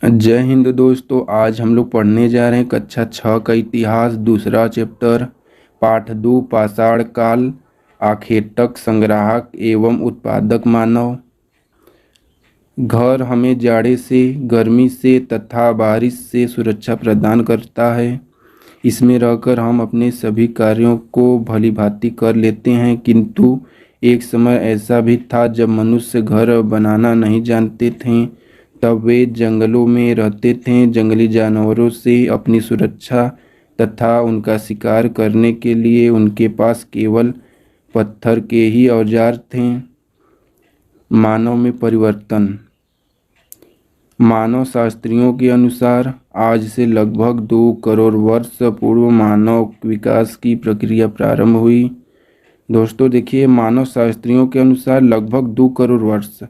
जय हिंद दोस्तों। आज हम लोग पढ़ने जा रहे हैं कक्षा 6 का इतिहास, दूसरा चैप्टर, पाठ 2, पाषाण काल। आखेटक, संग्राहक एवं उत्पादक मानव। घर हमें जाड़े से, गर्मी से तथा बारिश से सुरक्षा प्रदान करता है। इसमें रहकर हम अपने सभी कार्यों को भलीभांति कर लेते हैं, किंतु एक समय ऐसा भी था जब मनुष्य घर बनाना नहीं जानते थे। तब वे जंगलों में रहते थे। जंगली जानवरों से अपनी सुरक्षा तथा उनका शिकार करने के लिए उनके पास केवल पत्थर के ही औजार थे। मानव में परिवर्तन। मानव शास्त्रियों के अनुसार आज से लगभग 2 करोड़ वर्ष पूर्व मानव विकास की प्रक्रिया प्रारंभ हुई। दोस्तों देखिए, मानव शास्त्रियों के अनुसार लगभग 2 करोड़ वर्ष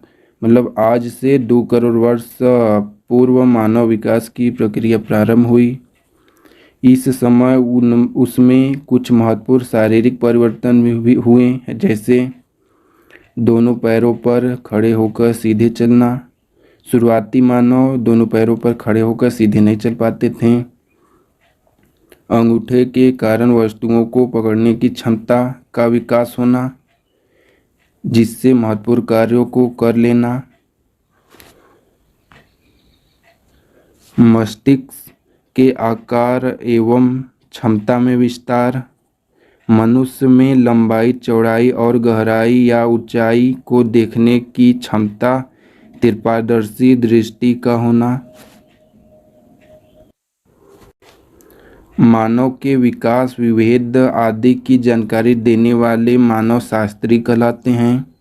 मतलब आज से 2 करोड़ वर्ष पूर्व मानव विकास की प्रक्रिया प्रारंभ हुई। इस समय उसमें कुछ महत्वपूर्ण शारीरिक परिवर्तन भी हुए, जैसे दोनों पैरों पर खड़े होकर सीधे चलना। शुरुआती मानव दोनों पैरों पर खड़े होकर सीधे नहीं चल पाते थे। अंगूठे के कारण वस्तुओं को पकड़ने की क्षमता का विकास होना, जिससे महत्वपूर्ण कार्यों को कर लेना। मस्तिष्क के आकार एवं क्षमता में विस्तार। मनुष्य में लंबाई, चौड़ाई और गहराई या ऊंचाई को देखने की क्षमता, तीव्रदर्शी दृष्टि का होना। मानव के विकास, विभेद आदि की जानकारी देने वाले मानव शास्त्री कहलाते हैं।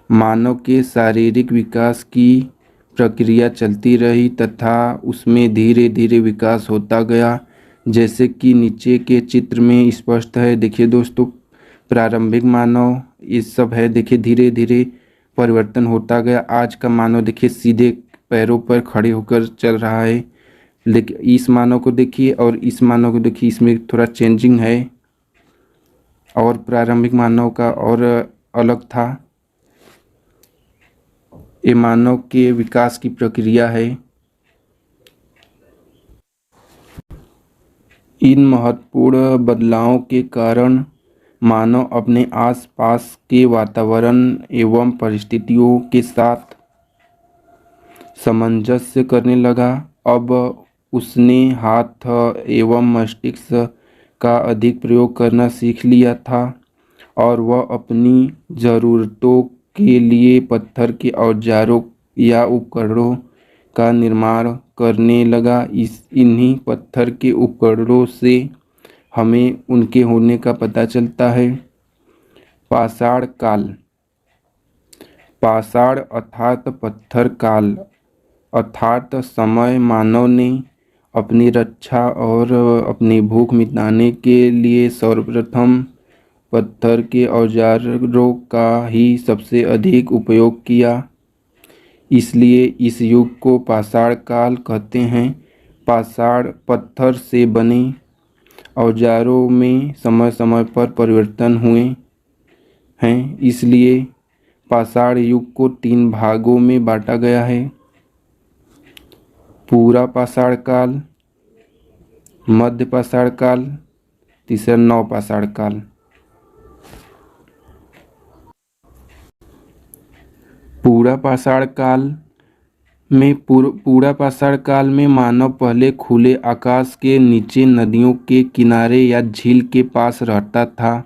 मानव के शारीरिक विकास की प्रक्रिया चलती रही तथा उसमें धीरे धीरे विकास होता गया, जैसे कि नीचे के चित्र में स्पष्ट है। देखिए दोस्तों, प्रारंभिक मानव ये सब है। देखिए धीरे धीरे परिवर्तन होता गया। आज का मानव देखिए सीधे पैरों पर खड़े होकर चल रहा है। लेकिन इस मानव को देखिए और इस मानव को देखिए, इसमें थोड़ा चेंजिंग है और प्रारंभिक मानव का और अलग था। ये मानव के विकास की प्रक्रिया है। इन महत्वपूर्ण बदलावों के कारण मानव अपने आसपास के वातावरण एवं परिस्थितियों के साथ सामंजस्य करने लगा। अब उसने हाथ एवं मस्तिष्क का अधिक प्रयोग करना सीख लिया था और वह अपनी ज़रूरतों के लिए पत्थर के औजारों या उपकरणों का निर्माण करने लगा। इन्हीं पत्थर के उपकरणों से हमें उनके होने का पता चलता है। पाषाण काल। पाषाण अर्थात पत्थर काल अर्थात समय मानव ने अपनी रक्षा और अपनी भूख मिटाने के लिए सर्वप्रथम पत्थर के औजारों का ही सबसे अधिक उपयोग किया। इसलिए इस युग को पाषाण काल कहते हैं। पाषाण पत्थर से बने औजारों में समय समय पर परिवर्तन हुए हैं, इसलिए पाषाण युग को 3 भागों में बांटा गया है। पूरा पाषाण काल, मध्य पाषाण काल, तीसरा नव पाषाण काल। पूरा पाषाण काल में मानव पहले खुले आकाश के नीचे, नदियों के किनारे या झील के पास रहता था।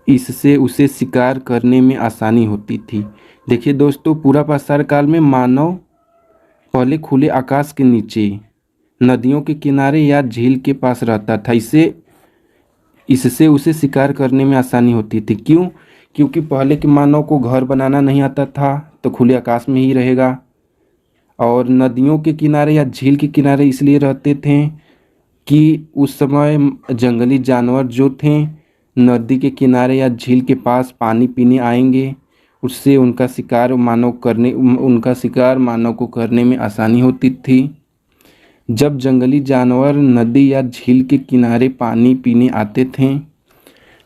इससे उसे शिकार करने में आसानी होती थी। देखिए दोस्तों, पूरा पाषाण काल में मानव पहले खुले आकाश के नीचे, नदियों के किनारे या झील के पास रहता था। इससे उसे शिकार करने में आसानी होती थी। क्यों? क्योंकि पहले के मानव को घर बनाना नहीं आता था, तो खुले आकाश में ही रहेगा। और नदियों के किनारे या झील के किनारे इसलिए रहते थे कि उस समय जंगली जानवर जो थे नदी के किनारे या झील के पास पानी पीने आएंगे, उससे उनका शिकार मानव को करने में आसानी होती थी। जब जंगली जानवर नदी या झील के किनारे पानी पीने आते थे,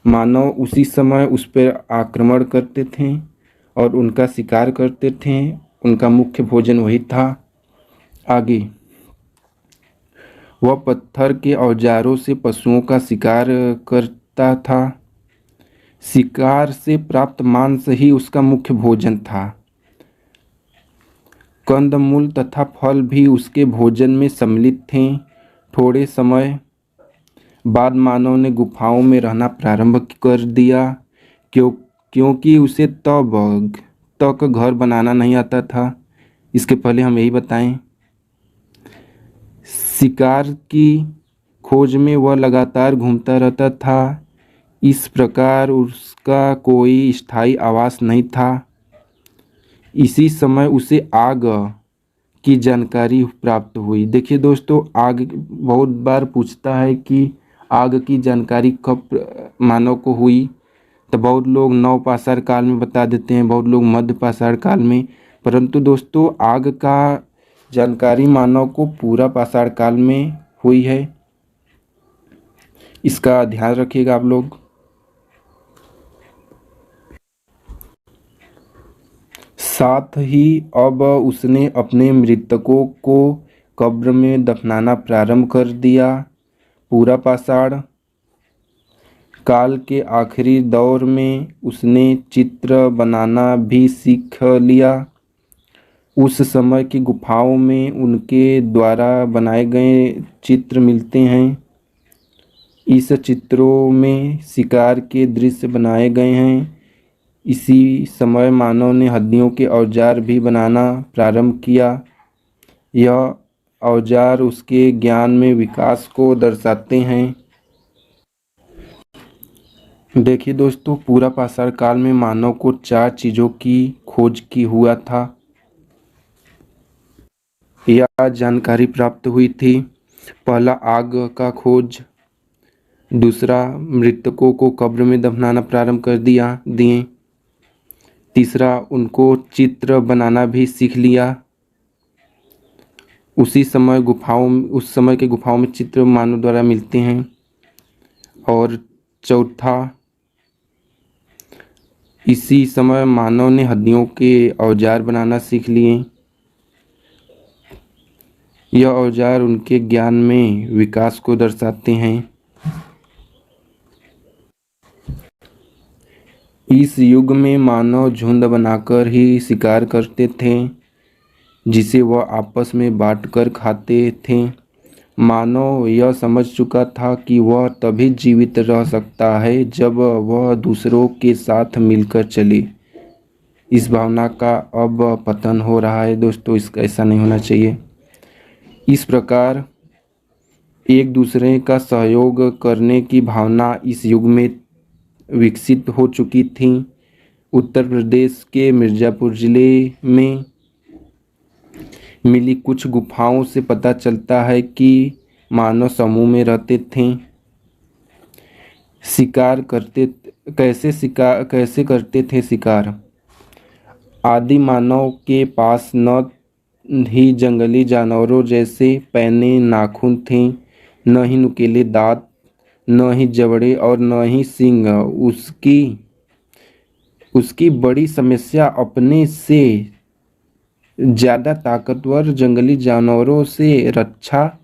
मानव उसी समय उस पर आक्रमण करते थे और उनका शिकार करते थे उनका मुख्य भोजन वही था। आगे, वह पत्थर के औजारों से पशुओं का शिकार करता था। शिकार से प्राप्त मांस ही उसका मुख्य भोजन था। कंदमूल तथा फल भी उसके भोजन में सम्मिलित थे। थोड़े समय बाद मानव ने गुफाओं में रहना प्रारंभ कर दिया, क्योंकि उसे तक घर बनाना नहीं आता था। इसके पहले हम यही बताएं, शिकार की खोज में वह लगातार घूमता रहता था। इस प्रकार उसका कोई स्थायी आवास नहीं था। इसी समय उसे आग की जानकारी प्राप्त हुई। देखिए दोस्तों, आग बहुत बार पूछता है कि आग की जानकारी कब मानव को हुई, तो बहुत लोग नवपाषाण काल में बता देते हैं, बहुत लोग मध्यपाषाण काल में, परंतु दोस्तों आग का जानकारी मानव को पूरा पाषाण काल में हुई है। इसका ध्यान रखिएगा आप लोग। साथ ही अब उसने अपने मृतकों को कब्र में दफनाना प्रारंभ कर दिया। पूरा पाषाण काल के आखिरी दौर में उसने चित्र बनाना भी सीख लिया। उस समय की गुफाओं में उनके द्वारा बनाए गए चित्र मिलते हैं। इस चित्रों में शिकार के दृश्य बनाए गए हैं। इसी समय मानव ने हड्डियों के औजार भी बनाना प्रारंभ किया। यह औजार उसके ज्ञान में विकास को दर्शाते हैं। देखिए दोस्तों, पूरा पाषाण काल में मानव को 4 चीज़ों की खोज की हुआ था या जानकारी प्राप्त हुई थी। पहला, आग का खोज। दूसरा, मृतकों को कब्र में दफनाना प्रारंभ कर दिए। तीसरा, उनको चित्र बनाना भी सीख लिया। उस समय के गुफाओं में चित्र मानव द्वारा मिलते हैं। और चौथा, इसी समय मानव ने हड्डियों के औजार बनाना सीख लिए। यह औजार उनके ज्ञान में विकास को दर्शाते हैं। इस युग में मानव झुंड बनाकर ही शिकार करते थे, जिसे वह आपस में बांटकर खाते थे। मानव यह समझ चुका था कि वह तभी जीवित रह सकता है जब वह दूसरों के साथ मिलकर चले। इस भावना का अब पतन हो रहा है दोस्तों, इसका ऐसा नहीं होना चाहिए। इस प्रकार एक दूसरे का सहयोग करने की भावना इस युग में विकसित हो चुकी थी। उत्तर प्रदेश के मिर्ज़ापुर जिले में मिली कुछ गुफाओं से पता चलता है कि मानव समूह में रहते थे। कैसे करते थे शिकार? आदि मानव के पास न ही जंगली जानवरों जैसे पैने नाखून थे, न ही नुकीले दांत, न ही जबड़े और न ही सींग। उसकी बड़ी समस्या अपने से ज़्यादा ताकतवर जंगली जानवरों से रक्षा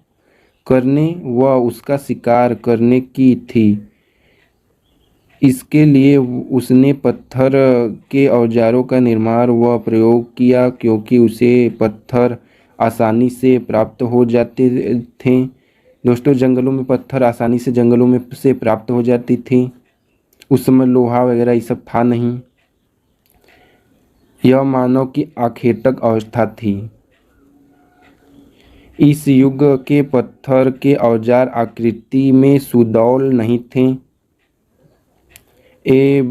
करने व उसका शिकार करने की थी। इसके लिए उसने पत्थर के औजारों का निर्माण व प्रयोग किया, क्योंकि उसे पत्थर आसानी से प्राप्त हो जाते थे। दोस्तों, जंगलों में पत्थर आसानी से प्राप्त हो जाती थी। उस समय लोहा वगैरह ये सब था नहीं। यह मानव की आखेटक अवस्था थी। इस युग के पत्थर के औजार आकृति में सुडौल नहीं थे। ये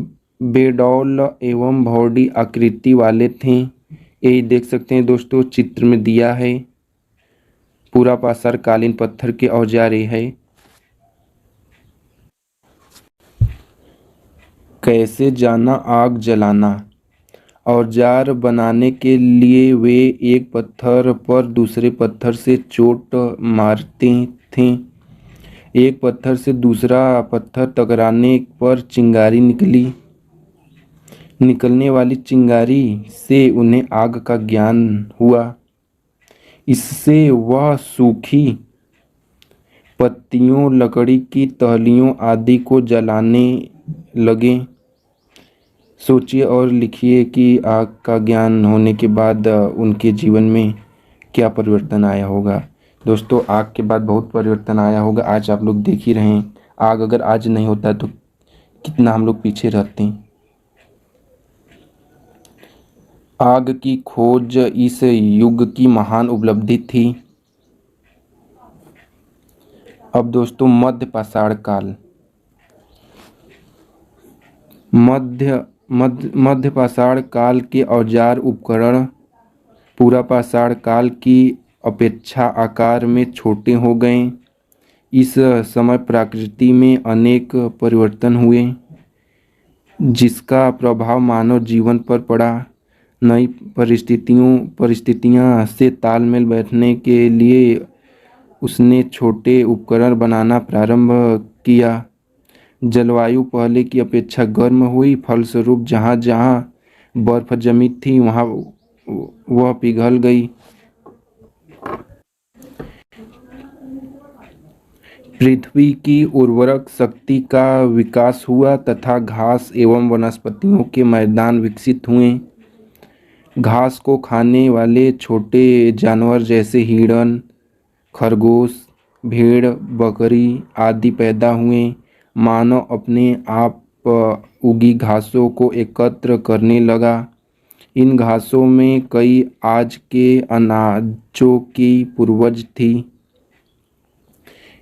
बेडौल एवं भौडी आकृति वाले थे। ये देख सकते हैं दोस्तों, चित्र में दिया है। पूरा पाषाण कालीन पत्थर के औजार ये है। कैसे जाना आग जलाना? औजार बनाने के लिए वे एक पत्थर पर दूसरे पत्थर से चोट मारते थे। एक पत्थर से दूसरा पत्थर टकराने पर चिंगारी निकली। निकलने वाली चिंगारी से उन्हें आग का ज्ञान हुआ। इससे वह सूखी पत्तियों, लकड़ी की टहनियों आदि को जलाने लगे। सोचिए और लिखिए कि आग का ज्ञान होने के बाद उनके जीवन में क्या परिवर्तन आया होगा। दोस्तों, आग के बाद बहुत परिवर्तन आया होगा। आज आप लोग देख ही रहे हैं, आग अगर आज नहीं होता तो कितना हम लोग पीछे रहते हैं। आग की खोज इस युग की महान उपलब्धि थी। अब दोस्तों, मध्य पाषाण काल। मध्य पाषाण काल के औजार उपकरण पूरा पाषाण काल की अपेक्षा आकार में छोटे हो गए। इस समय प्रकृति में अनेक परिवर्तन हुए, जिसका प्रभाव मानव जीवन पर पड़ा। नई परिस्थितियां से तालमेल बैठने के लिए उसने छोटे उपकरण बनाना प्रारंभ किया। जलवायु पहले की अपेक्षा गर्म हुई, फलस्वरूप जहाँ जहाँ बर्फ जमी थी वहाँ वह पिघल गई। पृथ्वी की उर्वरक शक्ति का विकास हुआ तथा घास एवं वनस्पतियों के मैदान विकसित हुए। घास को खाने वाले छोटे जानवर जैसे हिरण, खरगोश, भेड़, बकरी आदि पैदा हुए। मानव अपने आप उगी घासों को एकत्र करने लगा। इन घासों में कई आज के अनाजों की पूर्वज थी।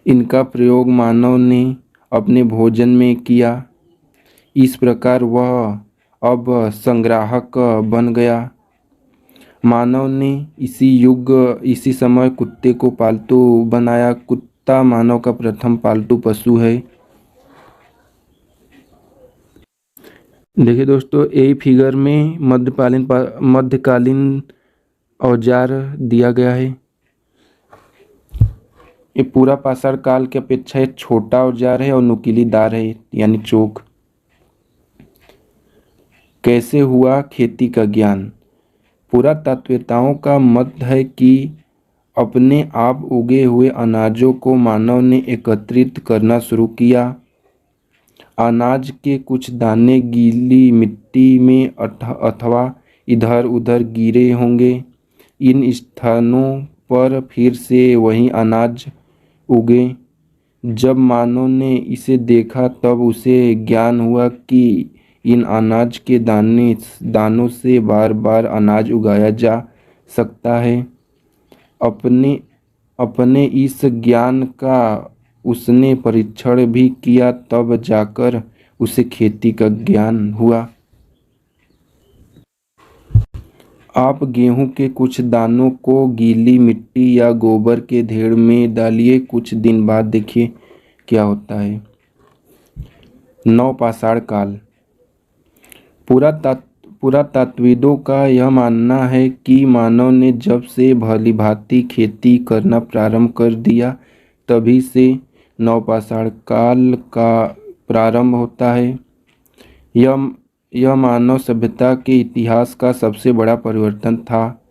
इनका प्रयोग मानव ने अपने भोजन में किया। इस प्रकार वह अब संग्राहक बन गया। मानव ने इसी समय कुत्ते को पालतू बनाया। कुत्ता मानव का प्रथम पालतू पशु है। देखिए दोस्तों, यही फिगर में मध्यकालीन औजार दिया गया है। ये पूरा पाषाण काल की अपेक्षा एक छोटा औजार है और नुकीलीदार है, यानी चोक। कैसे हुआ खेती का ज्ञान? पुरातत्ववेताओं का मत है कि अपने आप उगे हुए अनाजों को मानव ने एकत्रित करना शुरू किया। अनाज के कुछ दाने गीली मिट्टी में अथवा इधर उधर गिरे होंगे। इन स्थानों पर फिर से वही अनाज उगे। जब मानव ने इसे देखा तब उसे ज्ञान हुआ कि इन अनाज के दानों से बार बार अनाज उगाया जा सकता है। अपने इस ज्ञान का उसने परीक्षण भी किया, तब जाकर उसे खेती का ज्ञान हुआ। आप गेहूं के कुछ दानों को गीली मिट्टी या गोबर के ढेर में डालिए, कुछ दिन बाद देखिए क्या होता है। नवपाषाण काल। पुरातत्वविदों का यह मानना है कि मानव ने जब से भलीभांति खेती करना प्रारंभ कर दिया तभी से नवपाषाण काल का प्रारंभ होता है। यह मानव सभ्यता के इतिहास का सबसे बड़ा परिवर्तन था।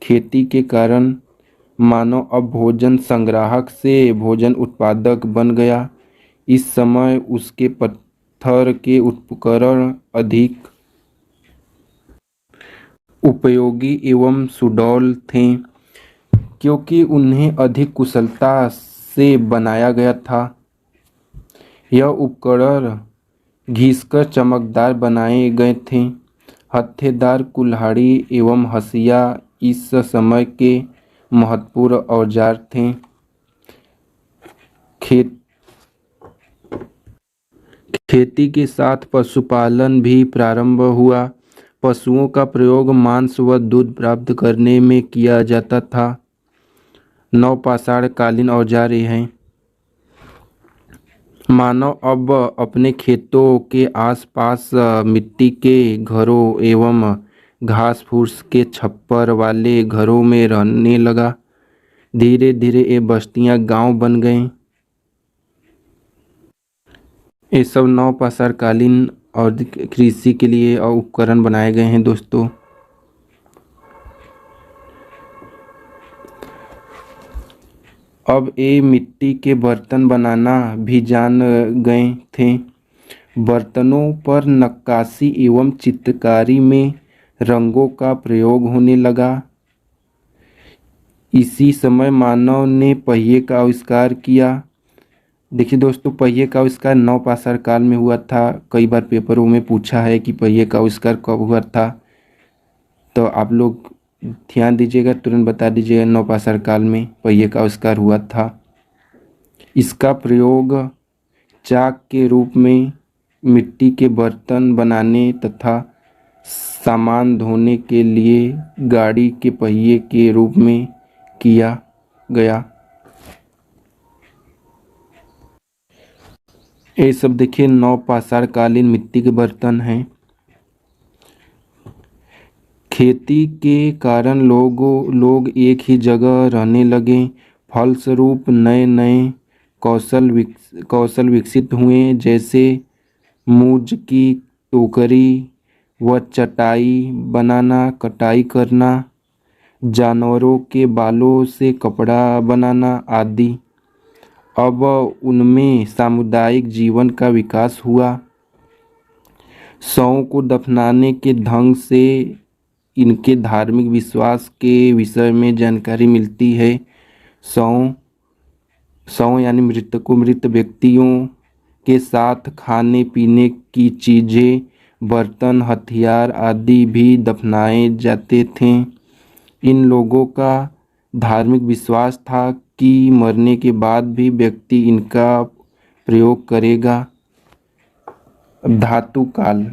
खेती के कारण मानव अब भोजन संग्राहक से भोजन उत्पादक बन गया। इस समय उसके पत्थर के उपकरण अधिक उपयोगी एवं सुडौल थे, क्योंकि उन्हें अधिक कुशलता से बनाया गया था। यह उपकरण घिसकर चमकदार बनाए गए थे। हत्थेदार कुल्हाड़ी एवं हंसिया इस समय के महत्वपूर्ण औजार थे। खेती के साथ पशुपालन भी प्रारंभ हुआ। पशुओं का प्रयोग मांस व दूध प्राप्त करने में किया जाता था। नवपाषाण कालीन औजार ये हैं। मानव अब अपने खेतों के आसपास मिट्टी के घरों एवं घास फूस के छप्पर वाले घरों में रहने लगा। धीरे धीरे ये बस्तियां गांव बन गईं। ये सब नवपाषाण कालीन और कृषि के लिए और उपकरण बनाए गए हैं दोस्तों। अब ये मिट्टी के बर्तन बनाना भी जान गए थे। बर्तनों पर नक्काशी एवं चित्रकारी में रंगों का प्रयोग होने लगा। इसी समय मानव ने पहिए का आविष्कार किया। देखिए दोस्तों, पहिए का आविष्कार नवपाषाण काल में हुआ था। कई बार पेपरों में पूछा है कि पहिए का आविष्कार कब हुआ था, तो आप लोग ध्यान दीजिएगा, तुरंत बता दीजिएगा। नवपाषाण काल में पहिए का आविष्कार हुआ था। इसका प्रयोग चाक के रूप में मिट्टी के बर्तन बनाने तथा सामान धोने के लिए गाड़ी के पहिए के रूप में किया गया। ये सब देखिए नवपाषाण कालीन मिट्टी के बर्तन हैं। खेती के कारण लोग एक ही जगह रहने लगे। फलस्वरूप नए नए कौशल विकसित हुए, जैसे मूर्ज की टोकरी व चटाई बनाना, कटाई करना, जानवरों के बालों से कपड़ा बनाना आदि। अब उनमें सामुदायिक जीवन का विकास हुआ। शवों को दफनाने के ढंग से इनके धार्मिक विश्वास के विषय में जानकारी मिलती है। शव यानी मृत व्यक्तियों के साथ खाने पीने की चीज़ें, बर्तन, हथियार आदि भी दफनाए जाते थे। इन लोगों का धार्मिक विश्वास था कि मरने के बाद भी व्यक्ति इनका प्रयोग करेगा। धातु काल।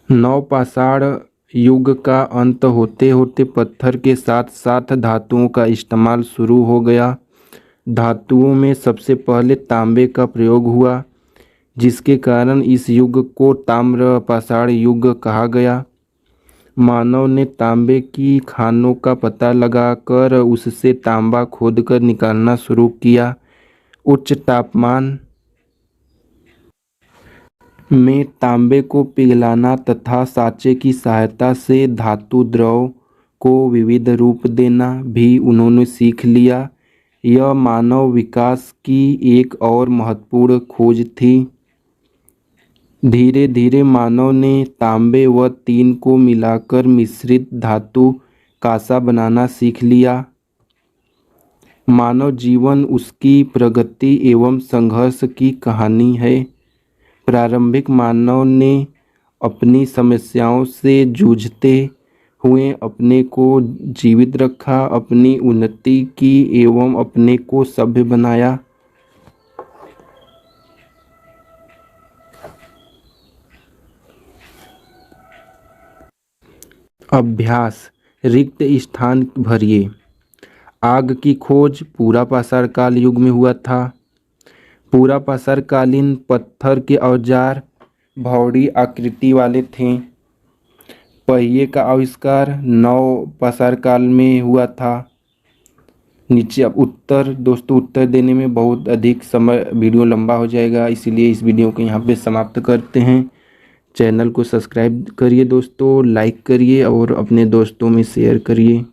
नवपाषाण युग का अंत होते होते पत्थर के साथ साथ धातुओं का इस्तेमाल शुरू हो गया। धातुओं में सबसे पहले तांबे का प्रयोग हुआ, जिसके कारण इस युग को ताम्रपाषाण युग कहा गया। मानव ने तांबे की खानों का पता लगाकर उससे तांबा खोदकर निकालना शुरू किया। उच्च तापमान में तांबे को पिघलाना तथा साँचे की सहायता से धातु द्रव को विविध रूप देना भी उन्होंने सीख लिया। यह मानव विकास की एक और महत्वपूर्ण खोज थी। धीरे धीरे मानव ने तांबे व टीन को मिलाकर मिश्रित धातु कांसा बनाना सीख लिया। मानव जीवन, उसकी प्रगति एवं संघर्ष की कहानी है। प्रारंभिक मानव ने अपनी समस्याओं से जूझते हुए अपने को जीवित रखा, अपनी उन्नति की एवं अपने को सभ्य बनाया। अभ्यास। रिक्त स्थान भरिए। आग की खोज पुरापाषाण काल युग में हुआ था। पुरापाषाण कालीन पत्थर के औजार भौड़ी आकृति वाले थे। पहिए का आविष्कार नवपाषाण काल में हुआ था। नीचे अब उत्तर देने में बहुत अधिक समय, वीडियो लंबा हो जाएगा, इसीलिए इस वीडियो को यहाँ पे समाप्त करते हैं। चैनल को सब्सक्राइब करिए दोस्तों, लाइक करिए और अपने दोस्तों में शेयर करिए।